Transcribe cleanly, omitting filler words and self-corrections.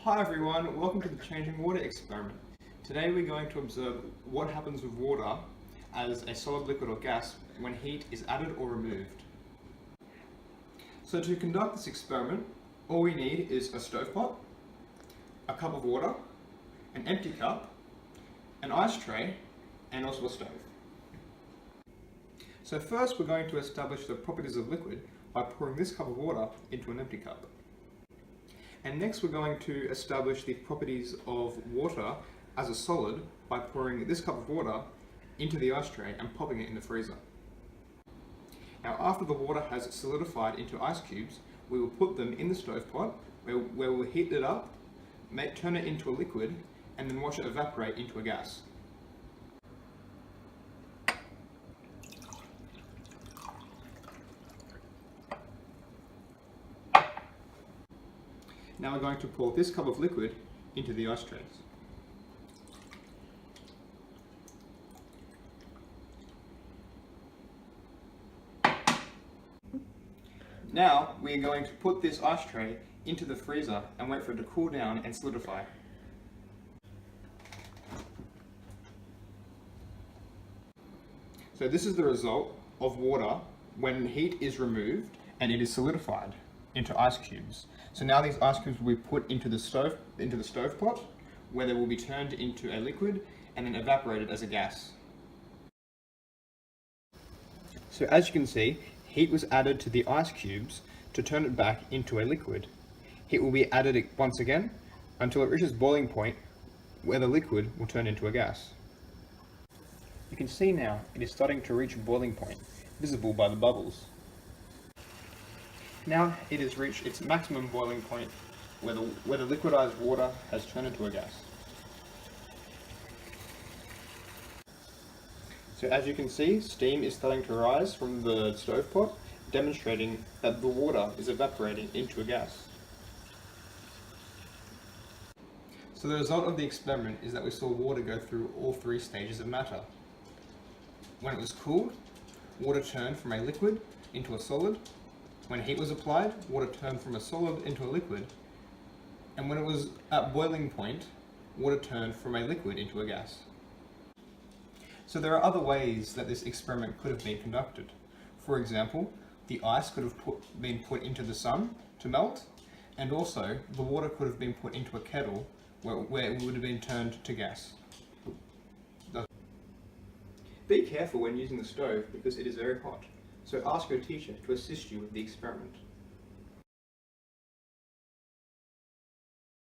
Hi everyone, welcome to the changing water experiment. Today we're going to observe what happens with water as a solid, liquid or gas when heat is added or removed. So to conduct this experiment, all we need is a stovepat, a cup of water, an empty cup, an ice tray, and also a stove. So first we're going to establish the properties of liquid by pouring this cup of water into an empty cup. And next we're going to establish the properties of water as a solid by pouring this cup of water into the ice tray and popping it in the freezer. Now after the water has solidified into ice cubes, we will put them in the stovepat where we'll heat it up, turn it into a liquid, and then watch it evaporate into a gas. Now we're going to pour this cup of liquid into the ice trays. Now we are going to put this ice tray into the freezer and wait for it to cool down and solidify. So this is the result of water when heat is removed and it is solidified into ice cubes. So now these ice cubes will be put into the stovepat, where they will be turned into a liquid and then evaporated as a gas. So as you can see, heat was added to the ice cubes to turn it back into a liquid. Heat will be added once again until it reaches boiling point, where the liquid will turn into a gas. You can see now it is starting to reach boiling point, visible by the bubbles. Now it has reached its maximum boiling point where the liquidized water has turned into a gas. So as you can see, steam is starting to rise from the stovepat, demonstrating that the water is evaporating into a gas. So the result of the experiment is that we saw water go through all three stages of matter. When it was cooled, water turned from a liquid into a solid. When heat was applied, water turned from a solid into a liquid, and when it was at boiling point, water turned from a liquid into a gas. So there are other ways that this experiment could have been conducted. For example, the ice could have been put into the sun to melt, and also the water could have been put into a kettle where it would have been turned to gas. Be careful when using the stove because it is very hot. So ask your teacher to assist you with the experiment.